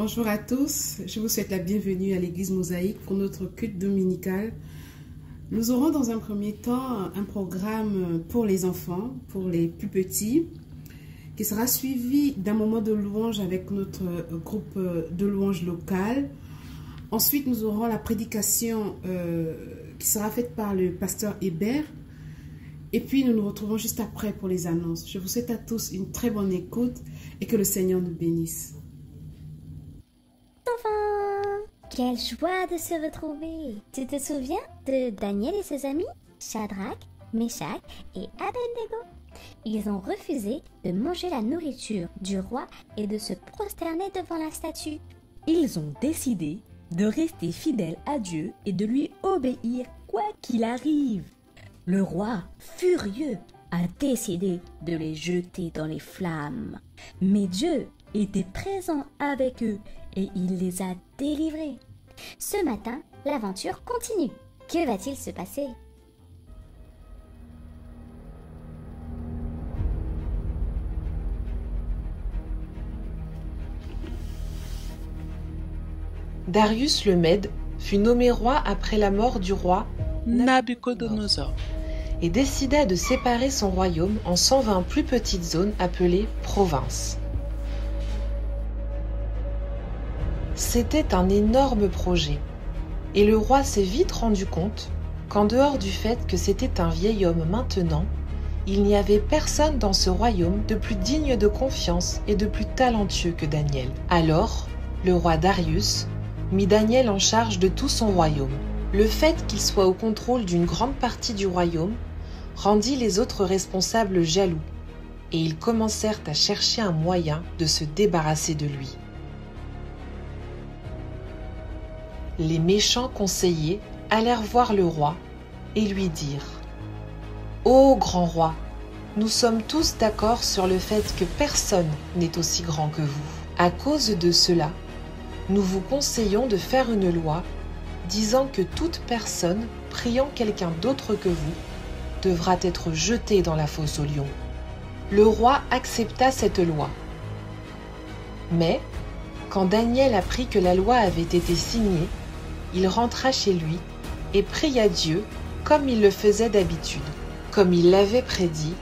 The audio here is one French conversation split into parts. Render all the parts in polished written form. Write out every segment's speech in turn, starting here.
Bonjour à tous, je vous souhaite la bienvenue à l'église Mosaïque pour notre culte dominical. Nous aurons dans un premier temps un programme pour les enfants, pour les plus petits, qui sera suivi d'un moment de louange avec notre groupe de louange local. Ensuite, nous aurons la prédication qui sera faite par le pasteur Hébert. Et puis, nous nous retrouvons juste après pour les annonces. Je vous souhaite à tous une très bonne écoute et que le Seigneur nous bénisse. Enfants, quelle joie de se retrouver! Tu te souviens de Daniel et ses amis, Shadrach, Meshach et Abednego? Ils ont refusé de manger la nourriture du roi et de se prosterner devant la statue. Ils ont décidé de rester fidèles à Dieu et de lui obéir quoi qu'il arrive. Le roi, furieux, a décidé de les jeter dans les flammes. Mais Dieu était présent avec eux et il les a délivrés. Ce matin, l'aventure continue. Que va-t-il se passer? Darius le Mède fut nommé roi après la mort du roi Nabuchodonosor et décida de séparer son royaume en 120 plus petites zones appelées provinces. C'était un énorme projet, et le roi s'est vite rendu compte qu'en dehors du fait que c'était un vieil homme maintenant, il n'y avait personne dans ce royaume de plus digne de confiance et de plus talentueux que Daniel. Alors, le roi Darius mit Daniel en charge de tout son royaume. Le fait qu'il soit au contrôle d'une grande partie du royaume rendit les autres responsables jaloux, et ils commencèrent à chercher un moyen de se débarrasser de lui. Les méchants conseillers allèrent voir le roi et lui dirent « Ô grand roi, nous sommes tous d'accord sur le fait que personne n'est aussi grand que vous. À cause de cela, nous vous conseillons de faire une loi disant que toute personne priant quelqu'un d'autre que vous devra être jetée dans la fosse aux lions. » Le roi accepta cette loi. Mais, quand Daniel apprit que la loi avait été signée, il rentra chez lui et pria Dieu comme il le faisait d'habitude. Comme il l'avait prédit,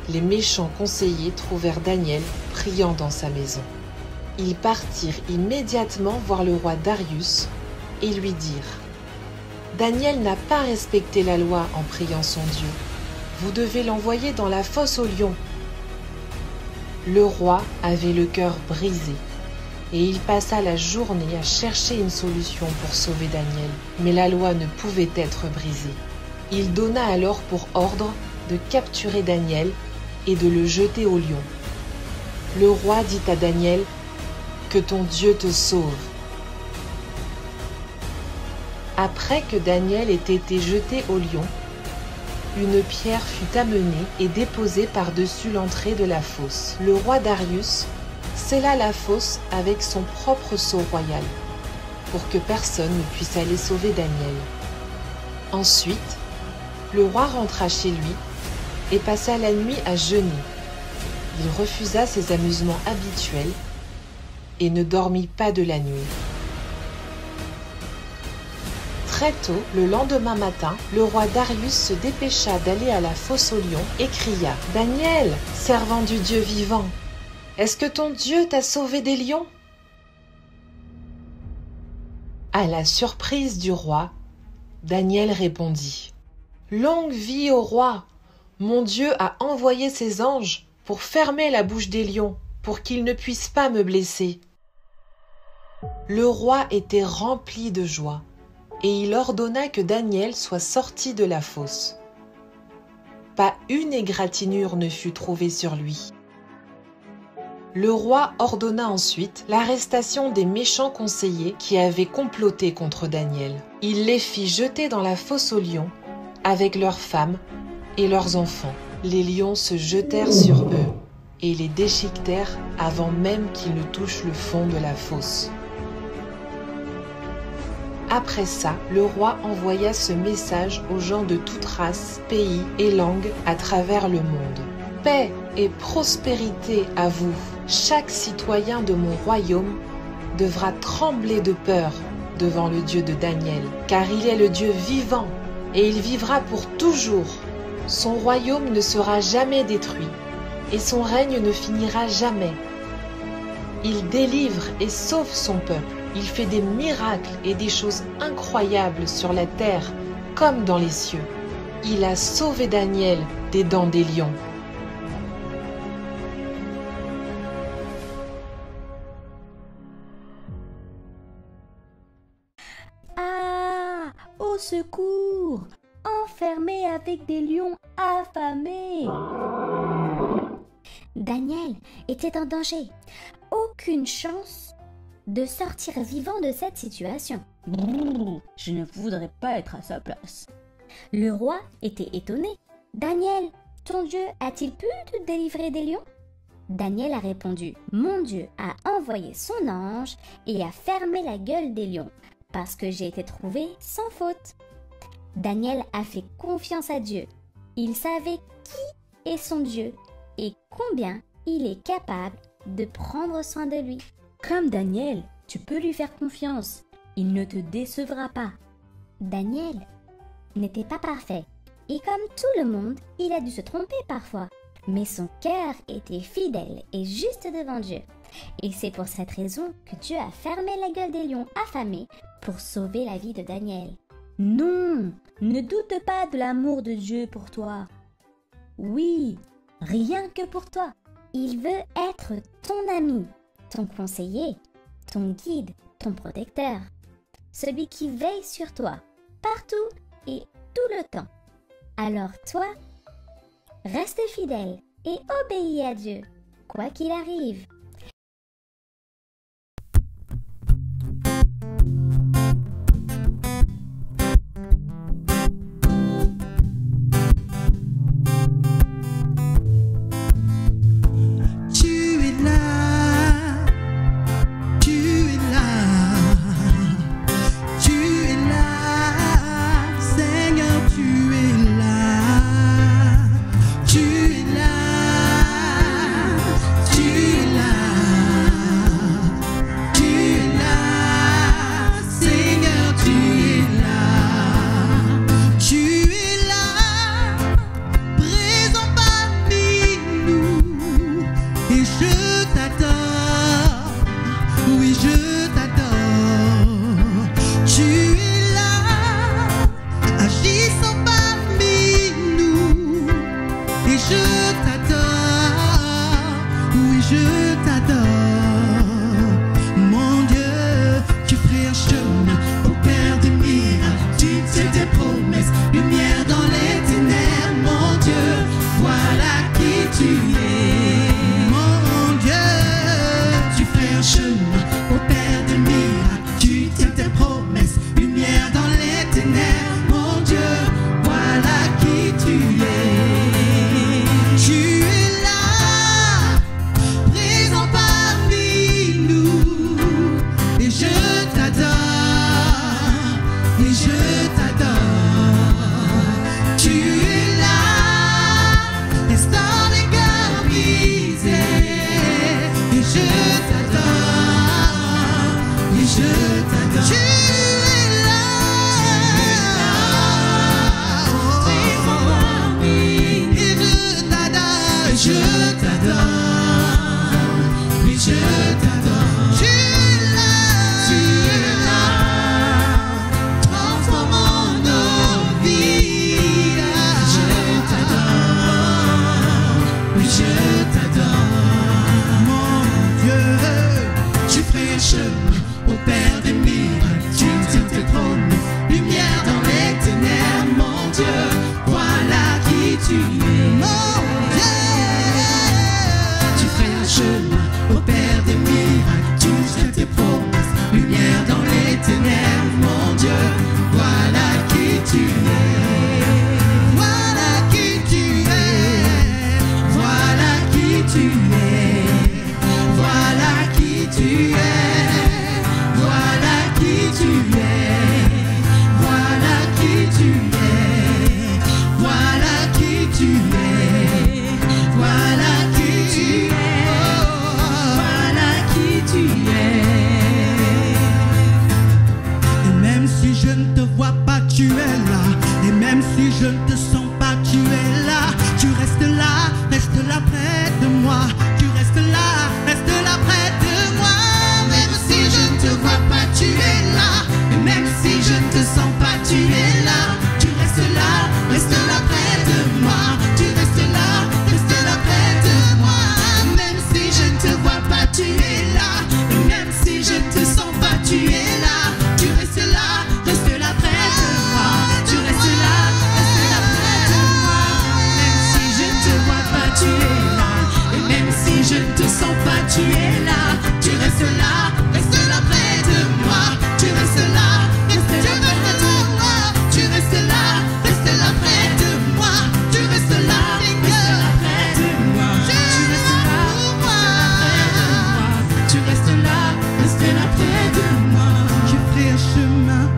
les méchants conseillers trouvèrent Daniel priant dans sa maison. Ils partirent immédiatement voir le roi Darius et lui dirent « Daniel n'a pas respecté la loi en priant son Dieu. Vous devez l'envoyer dans la fosse aux lions. » Le roi avait le cœur brisé et il passa la journée à chercher une solution pour sauver Daniel. Mais la loi ne pouvait être brisée. Il donna alors pour ordre de capturer Daniel et de le jeter aux lions. Le roi dit à Daniel « Que ton Dieu te sauve !» Après que Daniel ait été jeté au lion, une pierre fut amenée et déposée par-dessus l'entrée de la fosse. Le roi Darius scella la fosse avec son propre sceau royal, pour que personne ne puisse aller sauver Daniel. Ensuite, le roi rentra chez lui et passa la nuit à jeûner. Il refusa ses amusements habituels et ne dormit pas de la nuit. Très tôt, le lendemain matin, le roi Darius se dépêcha d'aller à la fosse aux lions et cria « Daniel, servant du Dieu vivant, est-ce que ton Dieu t'a sauvé des lions ?» À la surprise du roi, Daniel répondit « Longue vie au roi! Mon Dieu a envoyé ses anges pour fermer la bouche des lions, pour qu'ils ne puissent pas me blesser. » Le roi était rempli de joie, et il ordonna que Daniel soit sorti de la fosse. Pas une égratignure ne fut trouvée sur lui. Le roi ordonna ensuite l'arrestation des méchants conseillers qui avaient comploté contre Daniel. Il les fit jeter dans la fosse aux lions avec leurs femmes et leurs enfants. Les lions se jetèrent sur eux et les déchiquetèrent avant même qu'ils ne touchent le fond de la fosse. Après ça, le roi envoya ce message aux gens de toute race, pays et langue à travers le monde. Paix et prospérité à vous. Chaque citoyen de mon royaume devra trembler de peur devant le Dieu de Daniel, car il est le Dieu vivant et il vivra pour toujours. Son royaume ne sera jamais détruit et son règne ne finira jamais. Il délivre et sauve son peuple. Il fait des miracles et des choses incroyables sur la terre comme dans les cieux. Il a sauvé Daniel des dents des lions. Ah! Au secours! Enfermé avec des lions affamés! Daniel était en danger. Aucune chance de sortir vivant de cette situation. Je ne voudrais pas être à sa place. Le roi était étonné. « Daniel, ton Dieu a-t-il pu te délivrer des lions ?» Daniel a répondu, « Mon Dieu a envoyé son ange et a fermé la gueule des lions, parce que j'ai été trouvé sans faute. » Daniel a fait confiance à Dieu. Il savait qui est son Dieu et combien il est capable de prendre soin de lui. Comme Daniel, tu peux lui faire confiance. Il ne te décevra pas. Daniel n'était pas parfait. Et comme tout le monde, il a dû se tromper parfois. Mais son cœur était fidèle et juste devant Dieu. Et c'est pour cette raison que Dieu a fermé la gueule des lions affamés pour sauver la vie de Daniel. Non, ne doute pas de l'amour de Dieu pour toi. Oui, rien que pour toi. Il veut être ton ami, ton conseiller, ton guide, ton protecteur. Celui qui veille sur toi, partout et tout le temps. Alors toi, reste fidèle et obéis à Dieu, quoi qu'il arrive.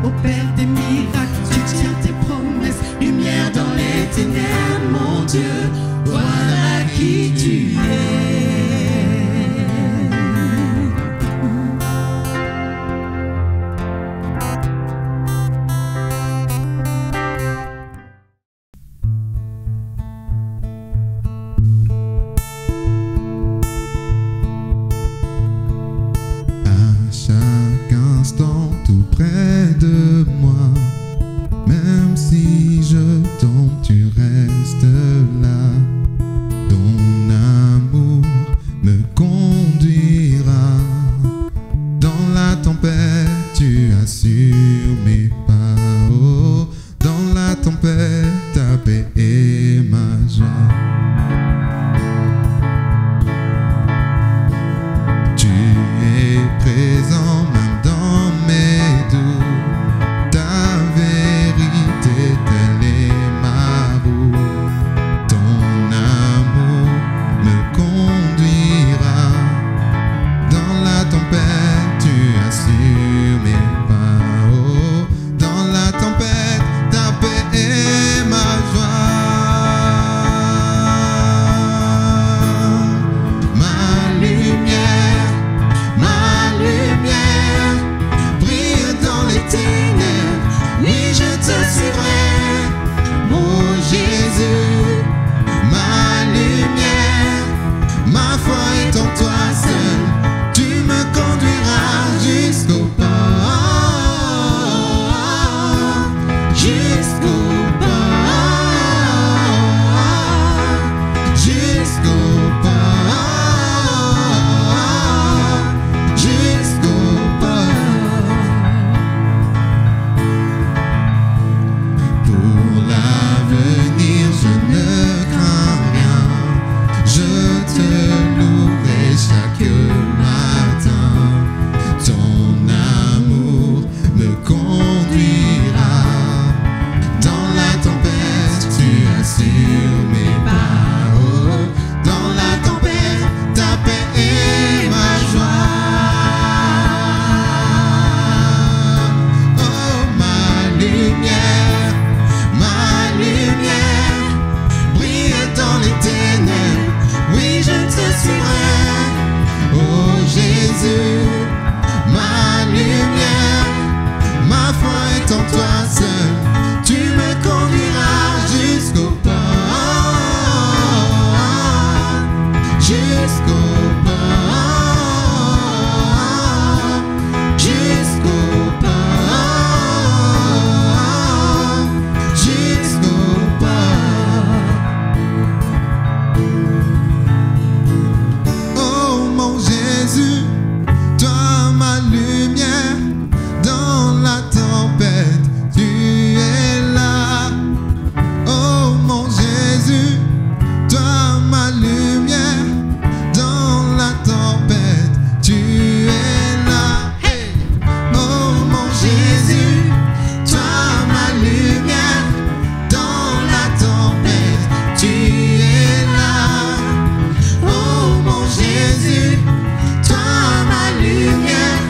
Ô Père des miracles, tu tiens tes promesses. Lumière dans les ténèbres, mon Dieu, voilà qui tu es. À chaque instant tout près de moi, même si je tombe, tu restes là. Ton amour me conduira. Dans la tempête, tu assures mes pas. Oh, dans la tempête, ta paix est ma joie. Tu es présent même dans mes doutes. Ta vérité, telle est ma route. Ton amour me conduira. Dans la tempête, tu assures mes pas. Oh, dans la tempête, ta paix est ma joie. Ma lumière, brille dans les ténèbres. Oui, je te suivrai, mon Jésus. Ma lumière, ma foi est en toi seul. Tu me conduiras jusqu'au port, jusqu'au port, jusqu'au port, jusqu'au port. Pour l'avenir, je ne crains rien. Je te louerai chaque matin. Ton amour me conduira. Dans la tempête, tu assures mes pas. Oh, dans la tempête, ta paix est ma joie. Oh, ma lumière, brille dans les ténèbres. Oui, je te suivrai, oh Jésus. Ma lumière, ma foi est en toi seul. Tu me conduiras jusqu'au port, jusqu'au port, jusqu'au port, jusqu'au port. Oh mon Jésus, toi ma lumière, dans la tempête, tu es là. Oh mon Jésus, toi ma lumière, dans la tempête, tu es là. Hey! Oh mon Jésus, toi ma lumière, dans la tempête, tu es là. Oh mon Jésus, toi ma lumière,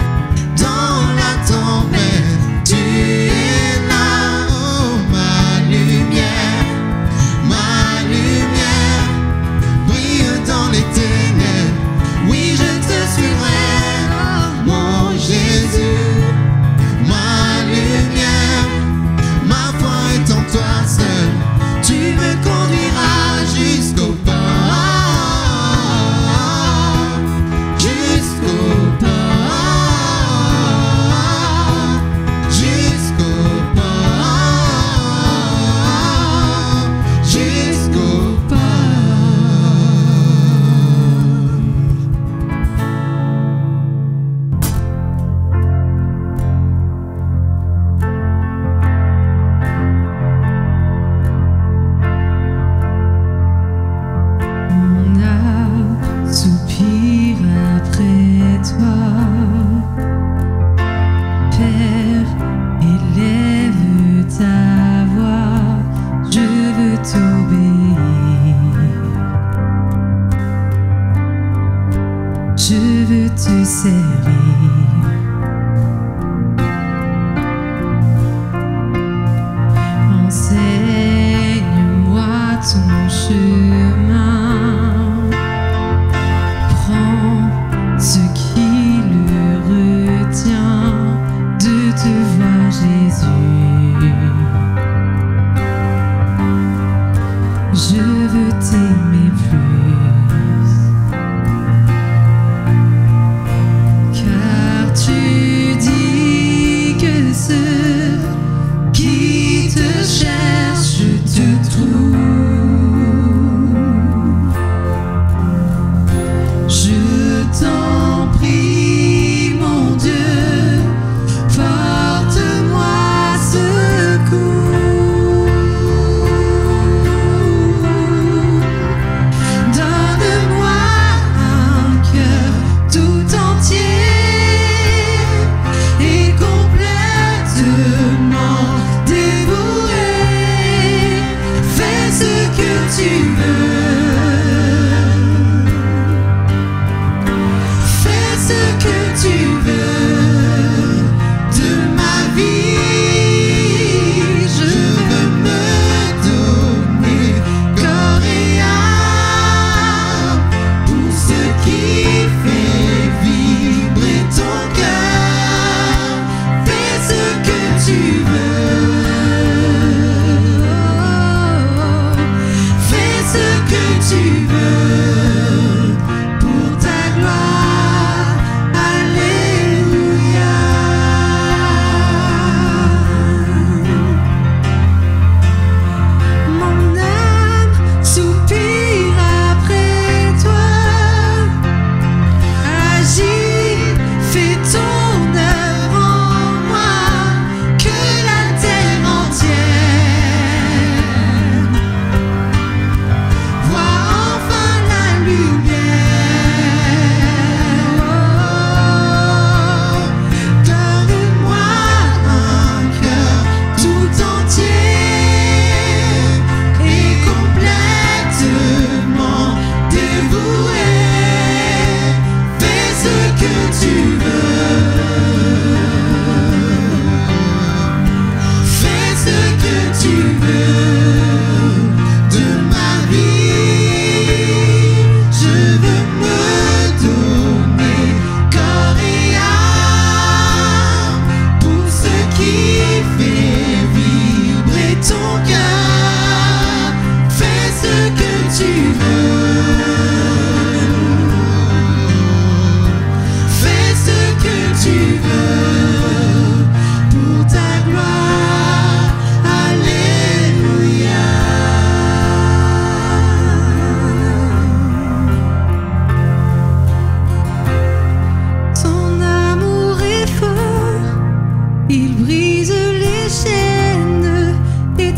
dans la tempête, tu es là. Oh ma lumière, brille dans les ténèbres. Oui, je te suivrai, mon Jésus. Ma lumière, ma foi est en toi seul. Tu me conduiras jusqu'au port, jusqu'au port, jusqu'au port, jusqu'au port. Mon âme soupire après toi. Père, élève ta voix, je veux t'obéir. Je veux te servir.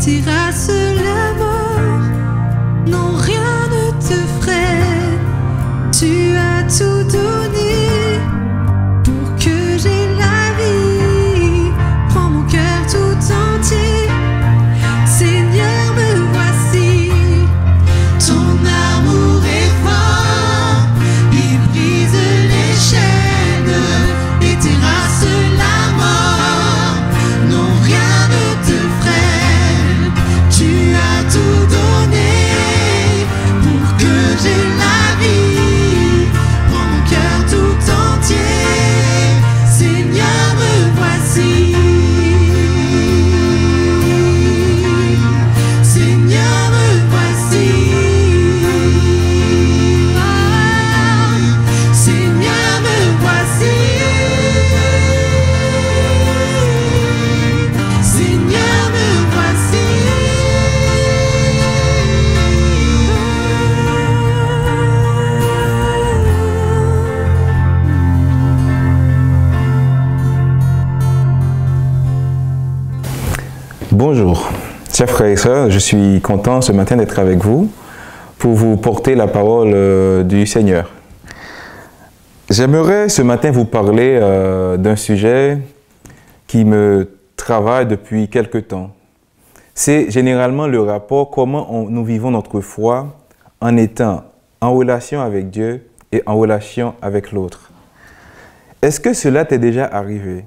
terrasses la mort. Non, rien ne te freine. Tu as tout donné pour que j'ai la vie. Prends mon cœur tout entier. Seigneur, me voici. Ton amour est fort, il brise les chaînes et terrasse la mort. Non, rien ne te freine. Tu as tout donné pour que j'ai la vie. Prends mon cœur tout entier. Seigneur, me voici. Seigneur, me voici. Seigneur, me voici. Seigneur, me voici. Bonjour, chers frères et sœurs, je suis content ce matin d'être avec vous pour vous porter la parole du Seigneur. J'aimerais ce matin vous parler d'un sujet qui me travaille depuis quelque temps. C'est généralement le rapport, comment nous vivons notre foi en étant en relation avec Dieu et en relation avec l'autre. Est-ce que cela t'est déjà arrivé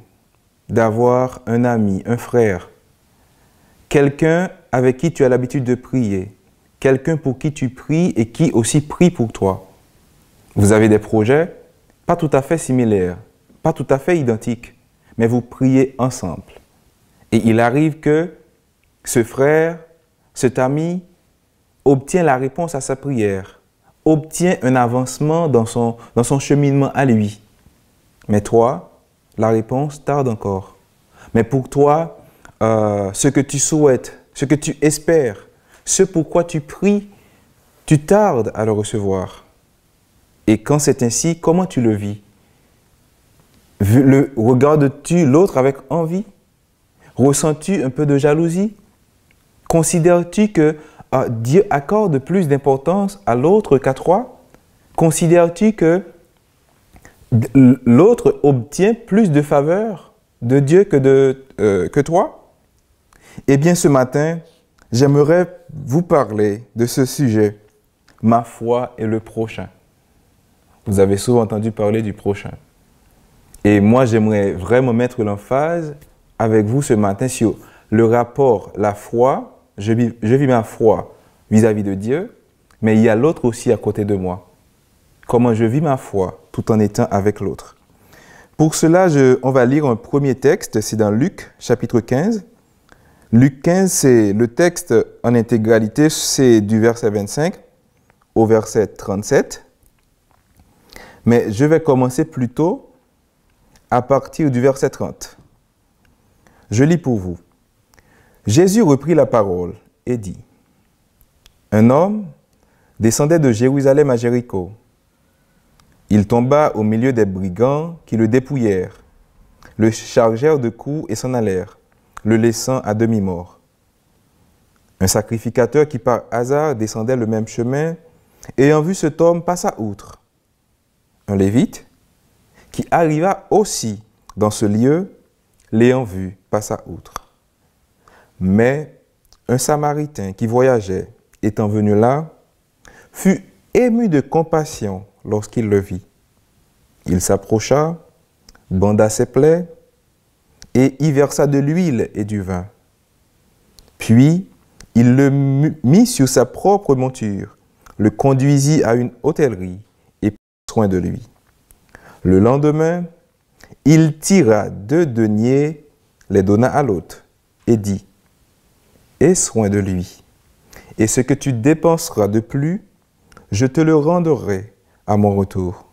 d'avoir un ami, un frère, quelqu'un avec qui tu as l'habitude de prier, quelqu'un pour qui tu pries et qui aussi prie pour toi? Vous avez des projets pas tout à fait similaires, pas tout à fait identiques, mais vous priez ensemble. Et il arrive que ce frère, cet ami, obtient la réponse à sa prière, obtient un avancement dans son cheminement à lui. Mais toi, la réponse tarde encore. Mais pour toi, ce que tu souhaites, ce que tu espères, ce pourquoi tu pries, tu tardes à le recevoir. Et quand c'est ainsi, comment tu le vis? Regardes-tu l'autre avec envie? Ressens-tu un peu de jalousie? Considères-tu que Dieu accorde plus d'importance à l'autre qu'à toi? Considères-tu que l'autre obtient plus de faveur de Dieu que toi? Eh bien, ce matin, j'aimerais vous parler de ce sujet, ma foi et le prochain. Vous avez souvent entendu parler du prochain. Et moi, j'aimerais vraiment mettre l'emphase avec vous ce matin sur le rapport, la foi. Je vis ma foi vis-à-vis de Dieu, mais il y a l'autre aussi à côté de moi. Comment je vis ma foi tout en étant avec l'autre. Pour cela, on va lire un premier texte, c'est dans Luc, chapitre 15. Luc 15, c'est le texte en intégralité, c'est du verset 25 au verset 37. Mais je vais commencer plutôt à partir du verset 30. Je lis pour vous. Jésus reprit la parole et dit, « Un homme descendait de Jérusalem à Jéricho. Il tomba au milieu des brigands qui le dépouillèrent, le chargèrent de coups et s'en allèrent, le laissant à demi-mort. Un sacrificateur qui par hasard descendait le même chemin, ayant vu cet homme, passa outre. Un lévite qui arriva aussi dans ce lieu, l'ayant vu, passa outre. Mais un Samaritain qui voyageait, étant venu là, fut ému de compassion lorsqu'il le vit. Il s'approcha, banda ses plaies et y versa de l'huile et du vin. Puis, il le mit sur sa propre monture, le conduisit à une hôtellerie et prit soin de lui. Le lendemain, il tira 2 deniers, les donna à l'hôte et dit, « Aie soin de lui, et ce que tu dépenseras de plus, je te le rendrai à mon retour. »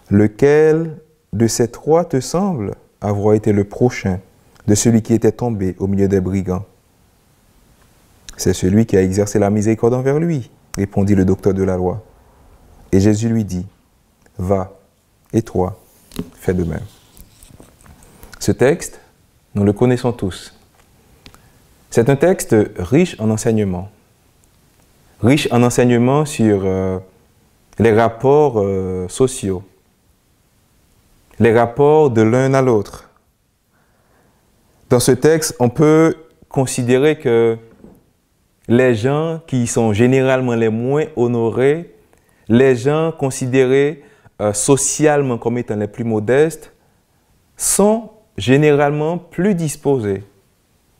Lequel de ces 3 te semble avoir été le prochain de celui qui était tombé au milieu des brigands? C'est celui qui a exercé la miséricorde envers lui, répondit le docteur de la loi. Et Jésus lui dit, « Va, et toi, fais de même. » Ce texte, nous le connaissons tous. C'est un texte riche en enseignements. Riche en enseignements sur les rapports sociaux, les rapports de l'un à l'autre. Dans ce texte, on peut considérer que les gens qui sont généralement les moins honorés, les gens considérés socialement comme étant les plus modestes, sont généralement plus disposés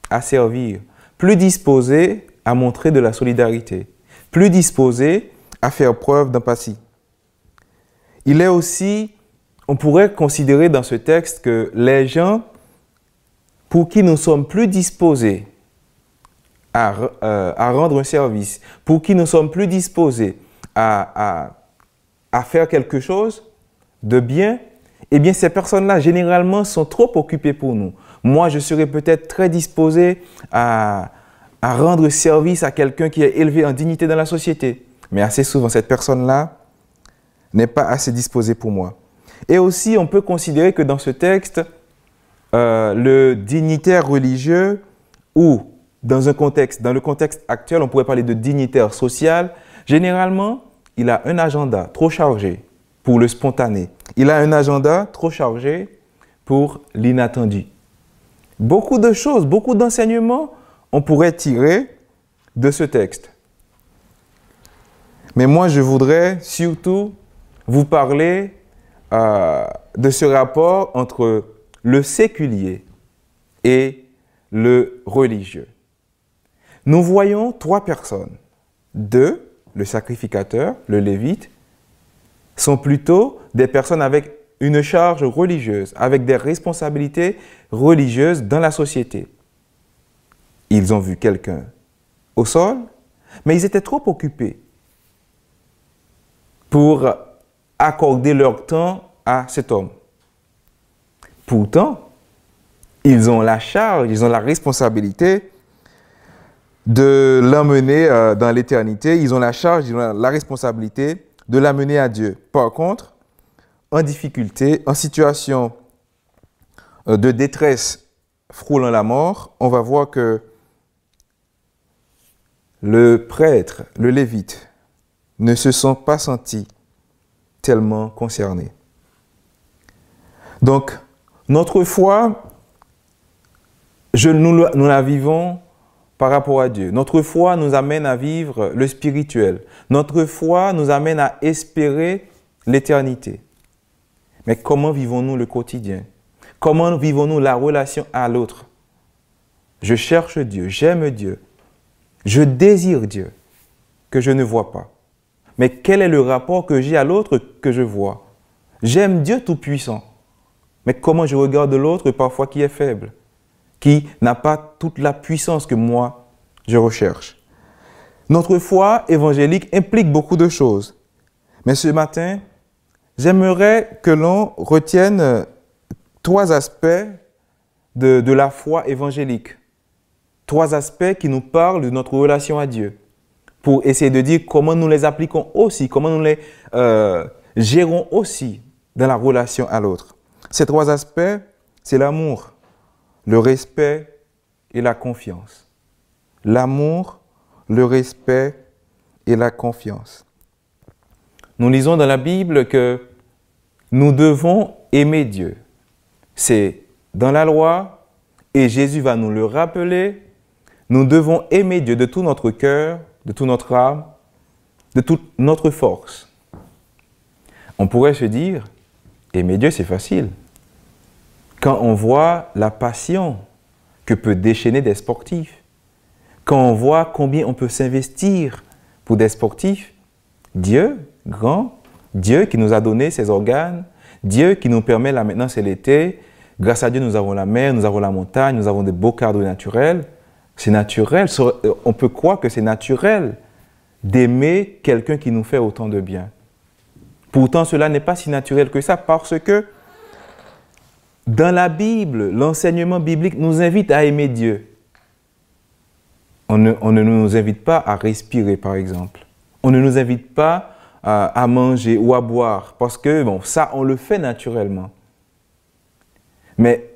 à servir, plus disposés à montrer de la solidarité, plus disposés à faire preuve d'empathie. Il est aussi, on pourrait considérer dans ce texte que les gens pour qui nous sommes plus disposés à rendre un service, pour qui nous sommes plus disposés à faire quelque chose de bien, eh bien ces personnes-là, généralement, sont trop occupées pour nous. Moi, je serais peut-être très disposé à rendre service à quelqu'un qui est élevé en dignité dans la société. Mais assez souvent, cette personne-là n'est pas assez disposée pour moi. Et aussi, on peut considérer que dans ce texte, le dignitaire religieux ou dans le contexte actuel, on pourrait parler de dignitaire social, généralement, il a un agenda trop chargé pour le spontané. Il a un agenda trop chargé pour l'inattendu. Beaucoup de choses, beaucoup d'enseignements, on pourrait tirer de ce texte. Mais moi, je voudrais surtout vous parler de ce rapport entre le séculier et le religieux. Nous voyons trois personnes. Deux, le sacrificateur, le lévite, sont plutôt des personnes avec une charge religieuse, avec des responsabilités religieuses dans la société. Ils ont vu quelqu'un au sol, mais ils étaient trop occupés pour accorder leur temps à cet homme. Pourtant, ils ont la charge, ils ont la responsabilité de l'emmener dans l'éternité. Ils ont la charge, ils ont la responsabilité de l'amener à Dieu. Par contre, en difficulté, en situation de détresse frôlant la mort, on va voir que le prêtre, le lévite, ne se sont pas sentis tellement concernés. Donc, notre foi, nous la vivons par rapport à Dieu. Notre foi nous amène à vivre le spirituel. Notre foi nous amène à espérer l'éternité. Mais comment vivons-nous le quotidien? Comment vivons-nous la relation à l'autre? Je cherche Dieu, j'aime Dieu, je désire Dieu, que je ne vois pas. Mais quel est le rapport que j'ai à l'autre que je vois? J'aime Dieu Tout-Puissant. Mais comment je regarde l'autre parfois qui est faible, qui n'a pas toute la puissance que moi, je recherche. Notre foi évangélique implique beaucoup de choses. Mais ce matin, j'aimerais que l'on retienne trois aspects de la foi évangélique. Trois aspects qui nous parlent de notre relation à Dieu. Pour essayer de dire comment nous les appliquons aussi, comment nous les gérons aussi dans la relation à l'autre. Ces trois aspects, c'est l'amour, le respect et la confiance. L'amour, le respect et la confiance. Nous lisons dans la Bible que nous devons aimer Dieu. C'est dans la loi, et Jésus va nous le rappeler, nous devons aimer Dieu de tout notre cœur, de toute notre âme, de toute notre force. On pourrait se dire, aimer Dieu, c'est facile. Quand on voit la passion que peut déchaîner des sportifs, quand on voit combien on peut s'investir pour des sportifs, Dieu, grand, Dieu qui nous a donné ses organes, Dieu qui nous permet, là maintenant c'est l'été, grâce à Dieu nous avons la mer, nous avons la montagne, nous avons des beaux cadres naturels. C'est naturel, on peut croire que c'est naturel d'aimer quelqu'un qui nous fait autant de bien. Pourtant, cela n'est pas si naturel que ça parce que dans la Bible, l'enseignement biblique nous invite à aimer Dieu. On ne nous invite pas à respirer, par exemple. On ne nous invite pas à manger ou à boire parce que, bon, ça, on le fait naturellement. Mais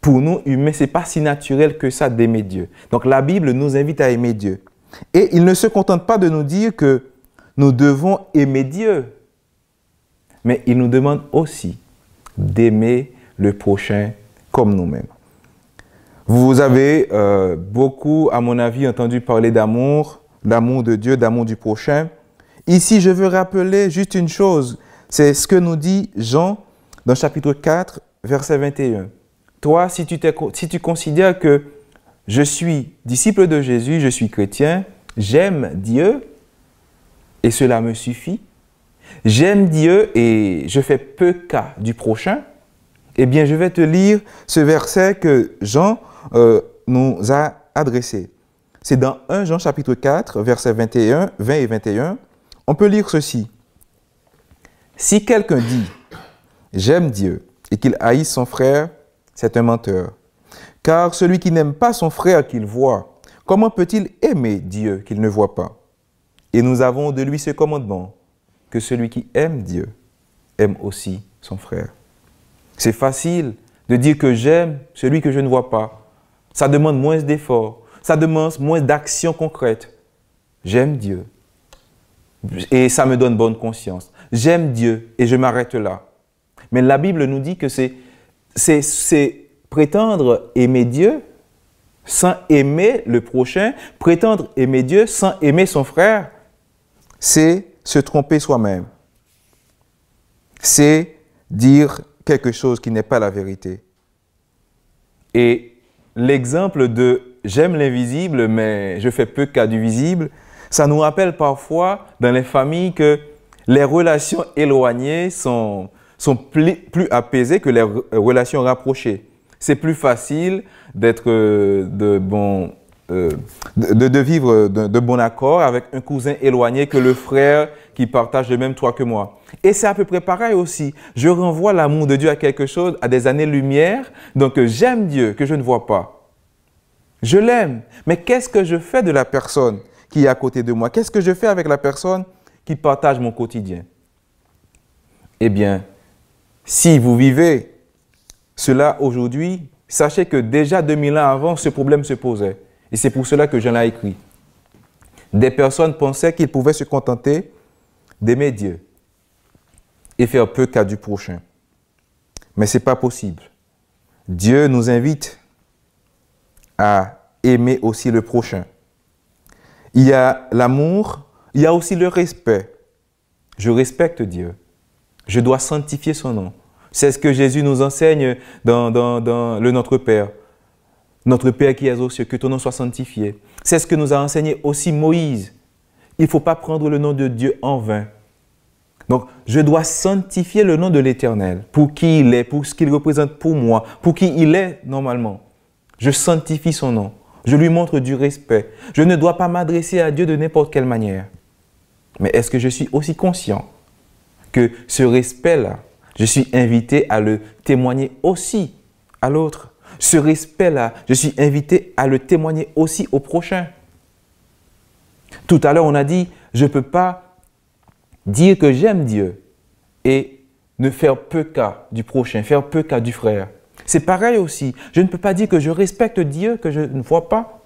pour nous, humains, ce n'est pas si naturel que ça d'aimer Dieu. Donc la Bible nous invite à aimer Dieu. Et il ne se contente pas de nous dire que nous devons aimer Dieu, mais il nous demande aussi d'aimer le prochain comme nous-mêmes. Vous avez beaucoup, à mon avis, entendu parler d'amour de Dieu, d'amour du prochain. Ici, je veux rappeler juste une chose, c'est ce que nous dit Jean dans chapitre 4, verset 21. Toi, si tu considères que je suis disciple de Jésus, je suis chrétien, j'aime Dieu et cela me suffit. J'aime Dieu et je fais peu cas du prochain. Eh bien, je vais te lire ce verset que Jean nous a adressé. C'est dans 1 Jean chapitre 4, versets 20 et 21. On peut lire ceci. Si quelqu'un dit « J'aime Dieu » et qu'il haïsse son frère, c'est un menteur. Car celui qui n'aime pas son frère qu'il voit, comment peut-il aimer Dieu qu'il ne voit pas? Et nous avons de lui ce commandement, que celui qui aime Dieu aime aussi son frère. C'est facile de dire que j'aime celui que je ne vois pas. Ça demande moins d'efforts, ça demande moins d'actions concrètes. J'aime Dieu et ça me donne bonne conscience. J'aime Dieu et je m'arrête là. Mais la Bible nous dit que c'est prétendre aimer Dieu sans aimer le prochain, prétendre aimer Dieu sans aimer son frère, c'est se tromper soi-même. C'est dire quelque chose qui n'est pas la vérité. Et l'exemple de « j'aime l'invisible, mais je fais peu cas du visible », ça nous rappelle parfois dans les familles que les relations éloignées sont plus apaisées que les relations rapprochées. C'est plus facile de vivre de bon accord avec un cousin éloigné que le frère qui partage le même toit que moi. Et c'est à peu près pareil aussi. Je renvoie l'amour de Dieu à quelque chose, à des années-lumière. Donc j'aime Dieu que je ne vois pas. Je l'aime. Mais qu'est-ce que je fais de la personne qui est à côté de moi? Qu'est-ce que je fais avec la personne qui partage mon quotidien? Eh bien, si vous vivez cela aujourd'hui, sachez que déjà 2000 ans avant, ce problème se posait. Et c'est pour cela que Jean l'a écrit. Des personnes pensaient qu'ils pouvaient se contenter d'aimer Dieu et faire peu cas du prochain. Mais ce n'est pas possible. Dieu nous invite à aimer aussi le prochain. Il y a l'amour, il y a aussi le respect. Je respecte Dieu. Je dois sanctifier son nom. C'est ce que Jésus nous enseigne dans le Notre Père. Notre Père qui es aux cieux, que ton nom soit sanctifié. C'est ce que nous a enseigné aussi Moïse. Il ne faut pas prendre le nom de Dieu en vain. Donc, je dois sanctifier le nom de l'Éternel pour qui il est, pour ce qu'il représente pour moi, pour qui il est normalement. Je sanctifie son nom. Je lui montre du respect. Je ne dois pas m'adresser à Dieu de n'importe quelle manière. Mais est-ce que je suis aussi conscient que ce respect-là, je suis invité à le témoigner aussi à l'autre? Ce respect-là, je suis invité à le témoigner aussi au prochain. Tout à l'heure, on a dit, je ne peux pas dire que j'aime Dieu et ne faire peu cas du prochain, faire peu cas du frère. C'est pareil aussi. Je ne peux pas dire que je respecte Dieu, que je ne vois pas,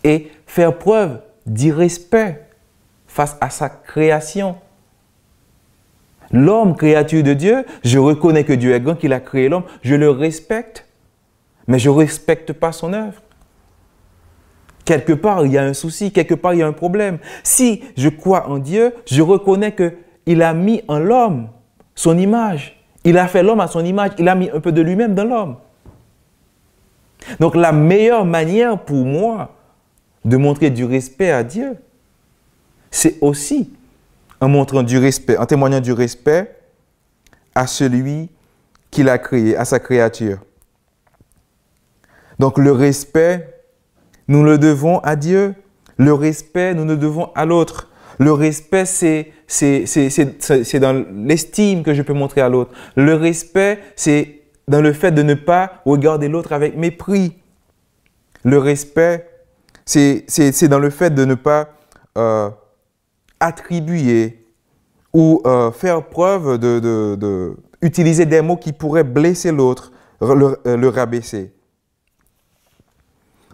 et faire preuve d'irrespect face à sa création. L'homme, créature de Dieu, je reconnais que Dieu est grand, qu'il a créé l'homme, je le respecte, mais je ne respecte pas son œuvre. Quelque part, il y a un souci, quelque part, il y a un problème. Si je crois en Dieu, je reconnais qu'il a mis en l'homme son image. Il a fait l'homme à son image, il a mis un peu de lui-même dans l'homme. Donc la meilleure manière pour moi de montrer du respect à Dieu, c'est aussi en montrant du respect, en témoignant du respect à celui qui l'a créé, à sa créature. Donc le respect, nous le devons à Dieu. Le respect, nous le devons à l'autre. Le respect, c'est dans l'estime que je peux montrer à l'autre. Le respect, c'est dans le fait de ne pas regarder l'autre avec mépris. Le respect, c'est dans le fait de ne pas attribuer ou faire preuve utiliser des mots qui pourraient blesser l'autre le rabaisser.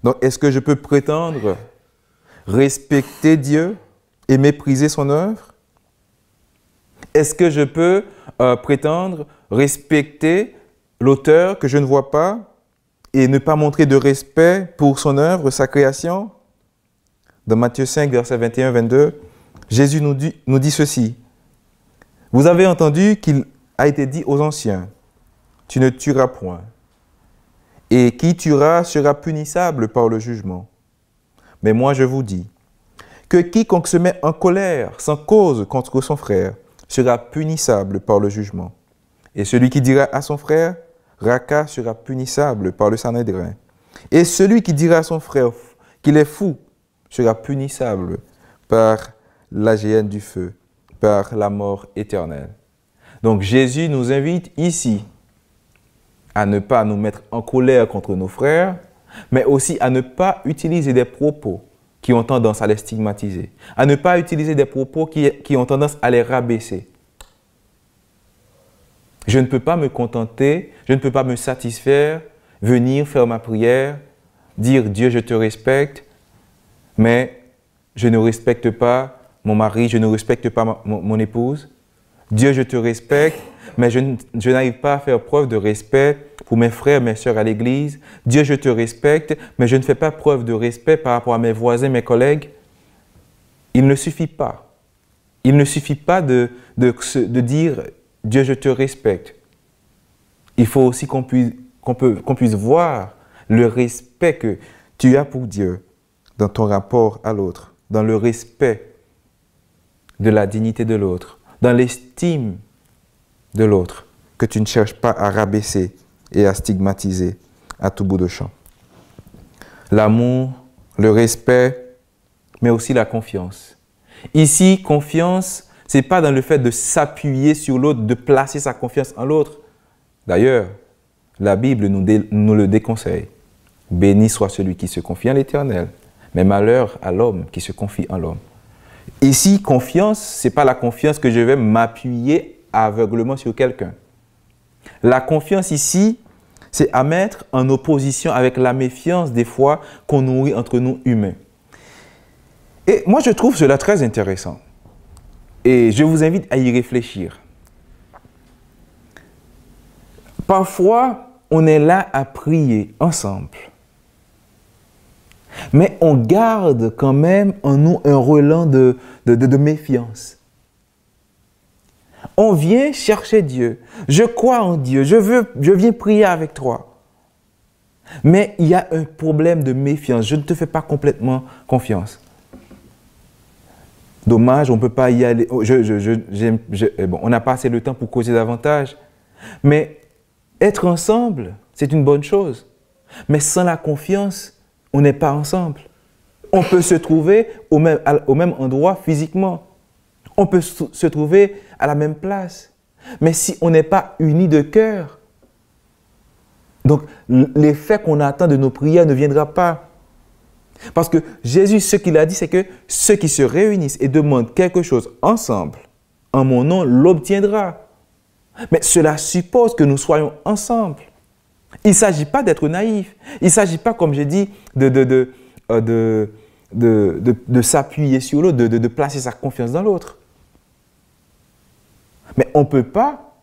Donc, est-ce que je peux prétendre respecter Dieu et mépriser son œuvre? Est-ce que je peux prétendre respecter l'auteur que je ne vois pas et ne pas montrer de respect pour son œuvre, sa création? Dans Matthieu 5, versets 21-22, Jésus nous dit ceci. Vous avez entendu qu'il a été dit aux anciens, tu ne tueras point, et qui tuera sera punissable par le jugement. Mais moi je vous dis que quiconque se met en colère sans cause contre son frère sera punissable par le jugement. Et celui qui dira à son frère, Raka, sera punissable par le Sanhédrin. Et celui qui dira à son frère qu'il est fou sera punissable par la géhenne du feu, par la mort éternelle. Donc Jésus nous invite ici à ne pas nous mettre en colère contre nos frères, mais aussi à ne pas utiliser des propos qui ont tendance à les stigmatiser, à ne pas utiliser des propos qui ont tendance à les rabaisser. Je ne peux pas me contenter, je ne peux pas me satisfaire, venir faire ma prière, dire « Dieu, je te respecte », mais je ne respecte pas mon mari, je ne respecte pas mon épouse. Dieu, je te respecte, mais je n'arrive pas à faire preuve de respect pour mes frères, mes sœurs à l'église. Dieu, je te respecte, mais je ne fais pas preuve de respect par rapport à mes voisins, mes collègues. Il ne suffit pas. Il ne suffit pas de dire « Dieu, je te respecte ». Il faut aussi qu'on puisse voir le respect que tu as pour Dieu dans ton rapport à l'autre, dans le respect de la dignité de l'autre, dans l'estime de l'autre, que tu ne cherches pas à rabaisser et à stigmatiser à tout bout de champ. L'amour, le respect, mais aussi la confiance. Ici, confiance, ce n'est pas dans le fait de s'appuyer sur l'autre, de placer sa confiance en l'autre. D'ailleurs, la Bible nous le déconseille. Béni soit celui qui se confie en l'Éternel, mais malheur à l'homme qui se confie en l'homme. Ici, confiance, ce n'est pas la confiance que je vais m'appuyer aveuglement sur quelqu'un. La confiance ici, c'est à mettre en opposition avec la méfiance des fois qu'on nourrit entre nous humains. Et moi, je trouve cela très intéressant. Et je vous invite à y réfléchir. Parfois, on est là à prier ensemble. Mais on garde quand même en nous un relent de méfiance. On vient chercher Dieu. Je crois en Dieu. Je viens prier avec toi. Mais il y a un problème de méfiance. Je ne te fais pas complètement confiance. Dommage, on ne peut pas y aller. Bon, on n'a pas assez le temps pour causer davantage. Mais être ensemble, c'est une bonne chose. Mais sans la confiance, on n'est pas ensemble. On peut se trouver au même endroit physiquement. On peut se trouver à la même place. Mais si on n'est pas unis de cœur, donc l'effet qu'on attend de nos prières ne viendra pas. Parce que Jésus, ce qu'il a dit, c'est que ceux qui se réunissent et demandent quelque chose ensemble, en mon nom, l'obtiendra. Mais cela suppose que nous soyons ensemble. Il ne s'agit pas d'être naïf. Il ne s'agit pas, comme j'ai dit, de s'appuyer sur l'autre, de placer sa confiance dans l'autre. Mais on ne peut pas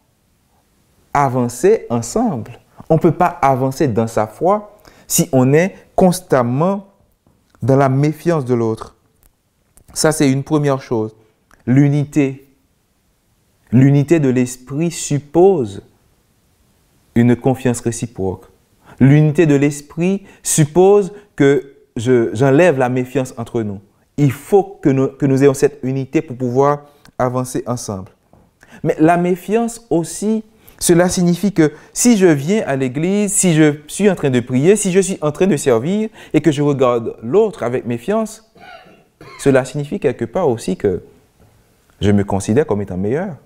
avancer ensemble. On ne peut pas avancer dans sa foi si on est constamment dans la méfiance de l'autre. Ça, c'est une première chose. L'unité. L'unité de l'esprit suppose une confiance réciproque. L'unité de l'esprit suppose que j'enlève la méfiance entre nous. Il faut que nous ayons cette unité pour pouvoir avancer ensemble. Mais la méfiance aussi, cela signifie que si je viens à l'église, si je suis en train de prier, si je suis en train de servir et que je regarde l'autre avec méfiance, cela signifie quelque part aussi que je me considère comme étant meilleur.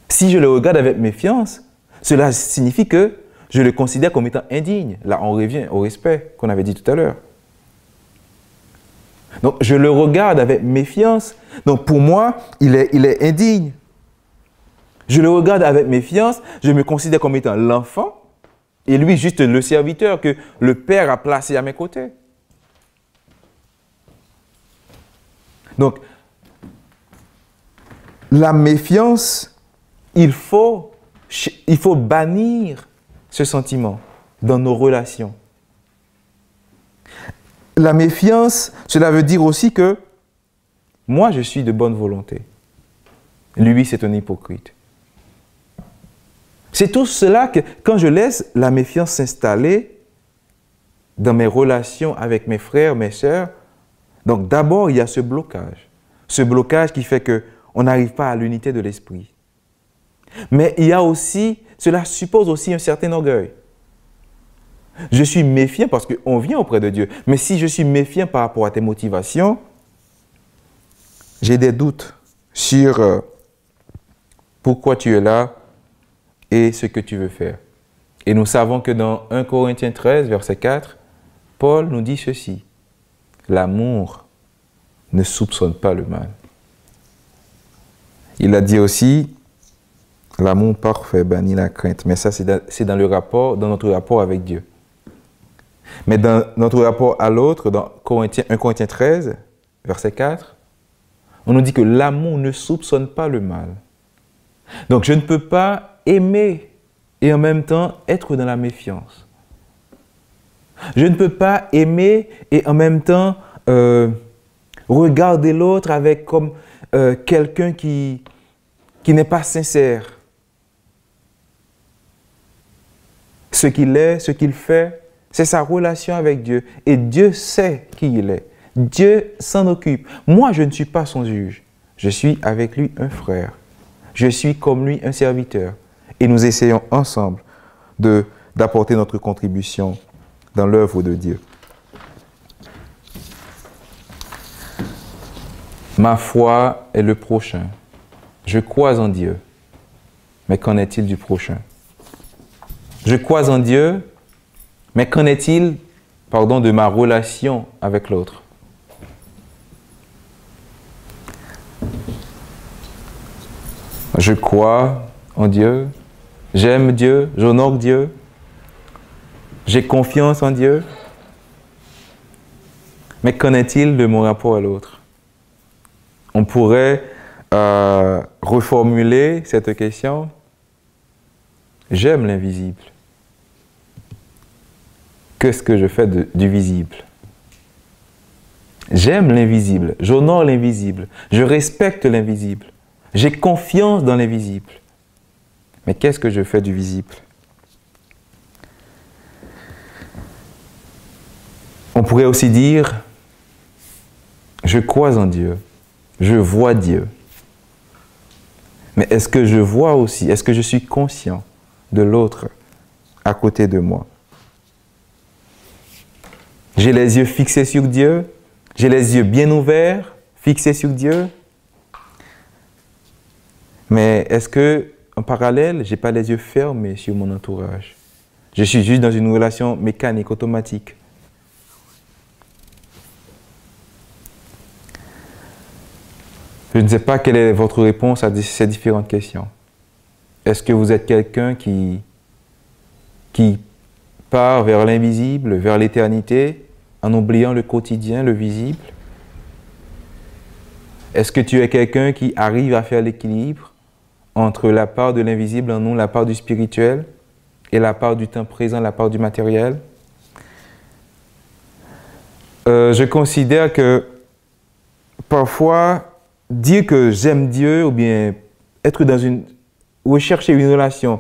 Si je le regarde avec méfiance, cela signifie que je le considère comme étant indigne. Là, on revient au respect qu'on avait dit tout à l'heure. Donc, je le regarde avec méfiance. Donc, pour moi, il est indigne. Je le regarde avec méfiance, je me considère comme étant l'enfant et lui juste le serviteur que le Père a placé à mes côtés. Donc, la méfiance, il faut bannir ce sentiment dans nos relations. La méfiance, cela veut dire aussi que moi, je suis de bonne volonté. Lui, c'est un hypocrite. C'est tout cela que, quand je laisse la méfiance s'installer dans mes relations avec mes frères, mes sœurs, donc d'abord, il y a ce blocage qui fait qu'on n'arrive pas à l'unité de l'esprit. Mais il y a aussi, cela suppose aussi un certain orgueil. Je suis méfiant parce qu'on vient auprès de Dieu. Mais si je suis méfiant par rapport à tes motivations, j'ai des doutes sur pourquoi tu es là et ce que tu veux faire. Et nous savons que dans 1 Corinthiens 13, verset 4, Paul nous dit ceci. L'amour ne soupçonne pas le mal. Il a dit aussi, l'amour parfait bannit la crainte. Mais ça, c'est dans notre rapport avec Dieu. Mais dans notre rapport à l'autre, dans 1 Corinthiens 13, verset 4, on nous dit que l'amour ne soupçonne pas le mal. Donc, je ne peux pas aimer et en même temps être dans la méfiance. Je ne peux pas aimer et en même temps regarder l'autre avec comme quelqu'un qui n'est pas sincère. Ce qu'il est, ce qu'il fait, c'est sa relation avec Dieu. Et Dieu sait qui il est. Dieu s'en occupe. Moi, je ne suis pas son juge. Je suis avec lui un frère. Je suis comme lui un serviteur. Et nous essayons ensemble d'apporter notre contribution dans l'œuvre de Dieu. Ma foi est le prochain. Je crois en Dieu. Mais qu'en est-il du prochain? Je crois en Dieu, mais qu'en est-il, de ma relation avec l'autre? Je crois en Dieu, j'aime Dieu, j'honore Dieu, j'ai confiance en Dieu, mais qu'en est-il de mon rapport à l'autre? On pourrait reformuler cette question. J'aime l'invisible. Qu'est-ce que je fais du visible? J'aime l'invisible, j'honore l'invisible, je respecte l'invisible, j'ai confiance dans l'invisible. Mais qu'est-ce que je fais du visible? On pourrait aussi dire, je crois en Dieu, je vois Dieu. Mais est-ce que je vois aussi, est-ce que je suis conscient de l'autre à côté de moi? J'ai les yeux fixés sur Dieu, j'ai les yeux bien ouverts, fixés sur Dieu. Mais est-ce que, en parallèle, je n'ai pas les yeux fermés sur mon entourage? Je suis juste dans une relation mécanique, automatique. Je ne sais pas quelle est votre réponse à ces différentes questions. Est-ce que vous êtes quelqu'un qui part vers l'invisible, vers l'éternité, en oubliant le quotidien, le visible? Est-ce que tu es quelqu'un qui arrive à faire l'équilibre entre la part de l'invisible en nous, la part du spirituel, et la part du temps présent, la part du matériel? Je considère que parfois, dire que j'aime Dieu ou bien être rechercher une relation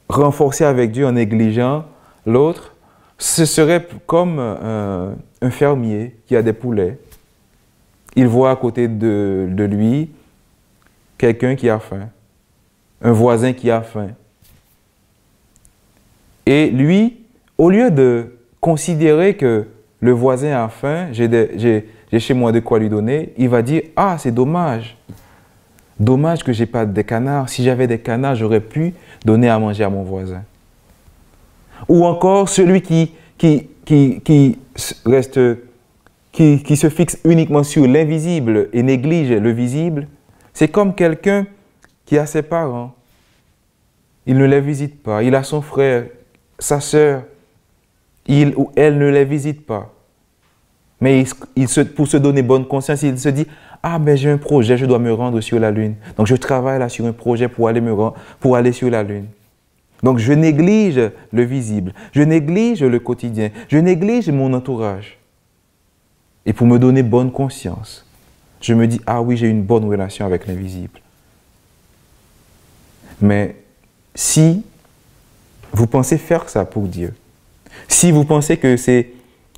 renforcée avec Dieu en négligeant l'autre, ce serait comme un fermier qui a des poulets. Il voit à côté de lui quelqu'un qui a faim, un voisin qui a faim. Et lui, au lieu de considérer que le voisin a faim, j'ai chez moi de quoi lui donner, il va dire « Ah, c'est dommage. Dommage que je n'ai pas de canards. Si j'avais des canards, j'aurais pu donner à manger à mon voisin. » Ou encore celui qui se fixe uniquement sur l'invisible et néglige le visible, c'est comme quelqu'un qui a ses parents. Il ne les visite pas. Il a son frère, sa sœur. Il ou elle ne les visite pas. Mais pour se donner bonne conscience, il se dit « Ah, ben j'ai un projet, je dois me rendre sur la Lune. Donc je travaille là sur un projet pour aller sur la Lune. Donc je néglige le visible, je néglige le quotidien, je néglige mon entourage. Et pour me donner bonne conscience, je me dis « Ah oui, j'ai une bonne relation avec l'invisible. » Mais si vous pensez faire ça pour Dieu, si vous pensez que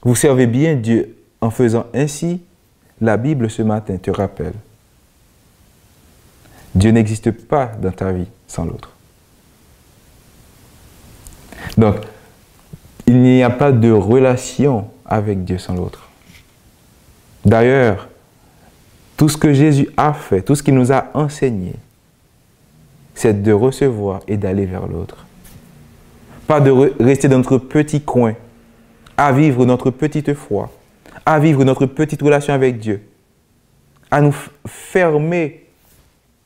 vous servez bien Dieu en faisant ainsi, la Bible ce matin te rappelle. Dieu n'existe pas dans ta vie sans l'autre. Donc, il n'y a pas de relation avec Dieu sans l'autre. D'ailleurs, tout ce que Jésus a fait, tout ce qu'il nous a enseigné, c'est de recevoir et d'aller vers l'autre. Pas de rester dans notre petit coin, à vivre notre petite foi, à vivre notre petite relation avec Dieu, à nous fermer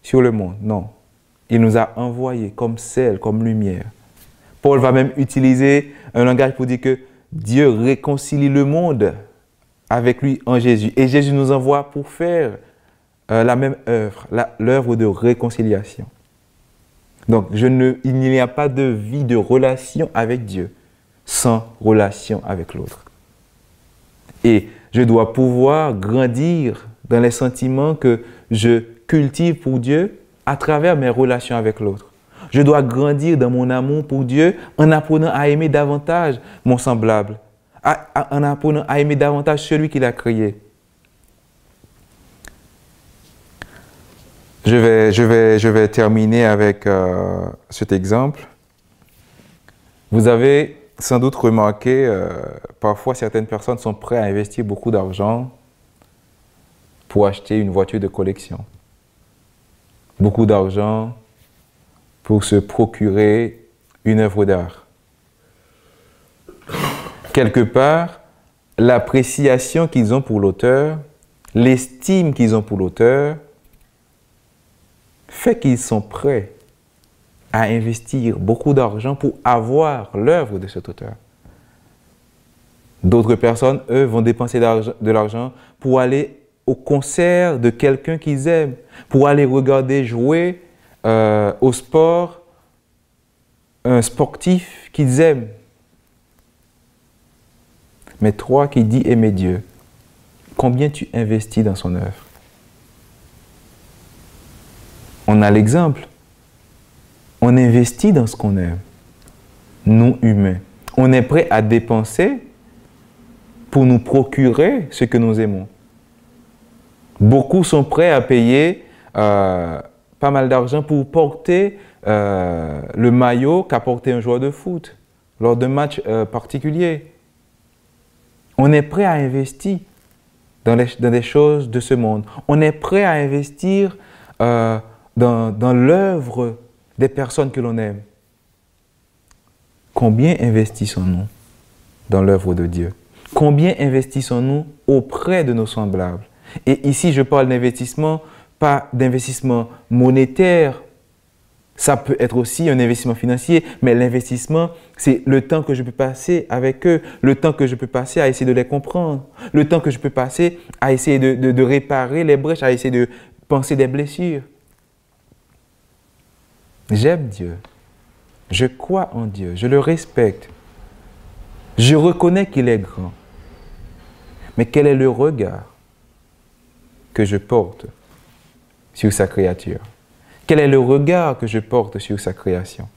sur le monde. Non, il nous a envoyés comme sel, comme lumière. Paul va même utiliser un langage pour dire que Dieu réconcilie le monde avec lui en Jésus. Et Jésus nous envoie pour faire la même œuvre, l'œuvre de réconciliation. Donc, il n'y a pas de vie de relation avec Dieu sans relation avec l'autre. Et je dois pouvoir grandir dans les sentiments que je cultive pour Dieu à travers mes relations avec l'autre. Je dois grandir dans mon amour pour Dieu en apprenant à aimer davantage mon semblable, en apprenant à aimer davantage celui qui l'a créé. Je vais terminer avec cet exemple. Vous avez sans doute remarqué, parfois certaines personnes sont prêtes à investir beaucoup d'argent pour acheter une voiture de collection. Beaucoup d'argent pour se procurer une œuvre d'art. Quelque part, l'appréciation qu'ils ont pour l'auteur, l'estime qu'ils ont pour l'auteur, fait qu'ils sont prêts à investir beaucoup d'argent pour avoir l'œuvre de cet auteur. D'autres personnes, eux, vont dépenser de l'argent pour aller au concert de quelqu'un qu'ils aiment, pour aller regarder jouer au sport un sportif qu'ils aiment. Mais toi qui dis aimer Dieu, combien tu investis dans son œuvre? On a l'exemple. On investit dans ce qu'on aime. Nous, humains. On est prêt à dépenser pour nous procurer ce que nous aimons. Beaucoup sont prêts à payer pas mal d'argent pour porter le maillot qu'a porté un joueur de foot lors d'un match particulier. On est prêt à investir dans des choses de ce monde. On est prêt à investir dans l'œuvre des personnes que l'on aime. Combien investissons-nous dans l'œuvre de Dieu? Combien investissons-nous auprès de nos semblables? Et ici, je parle d'investissement, pas d'investissement monétaire. Ça peut être aussi un investissement financier, mais l'investissement, c'est le temps que je peux passer avec eux, le temps que je peux passer à essayer de les comprendre, le temps que je peux passer à essayer de réparer les brèches, à essayer de penser des blessures. J'aime Dieu, je crois en Dieu, je le respecte, je reconnais qu'il est grand. Mais quel est le regard que je porte sur sa créature? Quel est le regard que je porte sur sa création?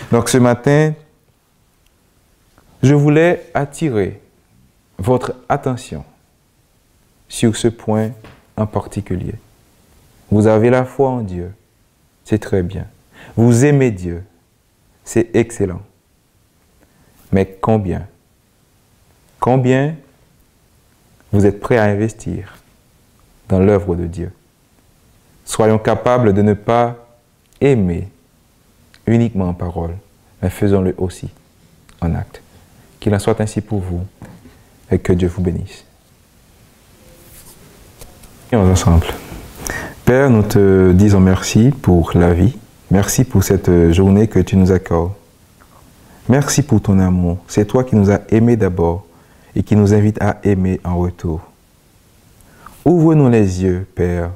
Donc ce matin, je voulais attirer votre attention sur ce point en particulier. Vous avez la foi en Dieu, c'est très bien. Vous aimez Dieu, c'est excellent. Mais combien vous êtes prêt à investir dans l'œuvre de Dieu? Soyons capables de ne pas aimer uniquement en parole, mais faisons-le aussi en acte. Qu'il en soit ainsi pour vous et que Dieu vous bénisse. Et ensemble. Père, nous te disons merci pour la vie. Merci pour cette journée que tu nous accordes. Merci pour ton amour. C'est toi qui nous as aimés d'abord et qui nous invite à aimer en retour. Ouvre-nous les yeux, Père,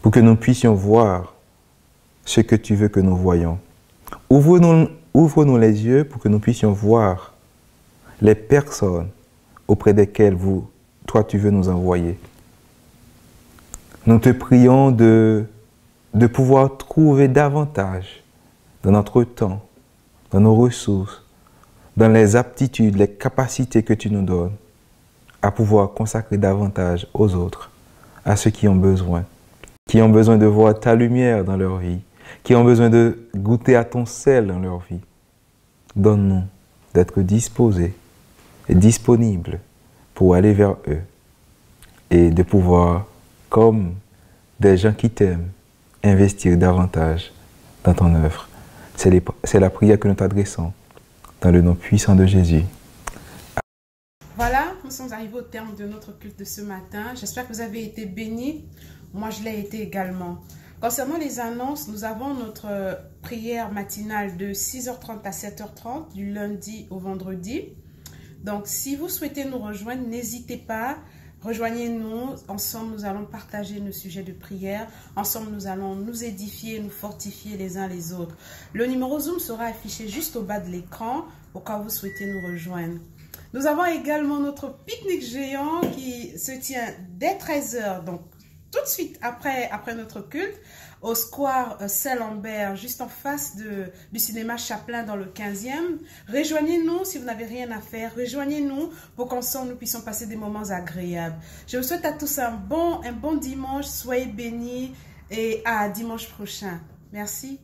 pour que nous puissions voir ce que tu veux que nous voyions. Ouvre-nous les yeux pour que nous puissions voir les personnes auprès desquelles toi tu veux nous envoyer. Nous te prions de pouvoir trouver davantage dans notre temps, dans nos ressources, dans les aptitudes, les capacités que tu nous donnes, à pouvoir consacrer davantage aux autres, à ceux qui ont besoin de voir ta lumière dans leur vie, qui ont besoin de goûter à ton sel dans leur vie. Donne-nous d'être disposés et disponibles pour aller vers eux et de pouvoir, comme des gens qui t'aiment, investir davantage dans ton œuvre. C'est la prière que nous t'adressons dans le nom puissant de Jésus. Voilà, nous sommes arrivés au terme de notre culte de ce matin. J'espère que vous avez été bénis. Moi, je l'ai été également. Concernant les annonces, nous avons notre prière matinale de 6h30 à 7h30 du lundi au vendredi. Donc, si vous souhaitez nous rejoindre, n'hésitez pas. Rejoignez-nous. Ensemble, nous allons partager nos sujets de prière. Ensemble, nous allons nous édifier, nous fortifier les uns les autres. Le numéro Zoom sera affiché juste au bas de l'écran au cas où vous souhaitez nous rejoindre. Nous avons également notre pique-nique géant qui se tient dès 13h, donc tout de suite après notre culte, au square Saint-Lambert, juste en face du cinéma Chaplin dans le 15e. Rejoignez-nous si vous n'avez rien à faire. Rejoignez-nous pour qu'ensemble nous puissions passer des moments agréables. Je vous souhaite à tous un bon dimanche. Soyez bénis et à dimanche prochain. Merci.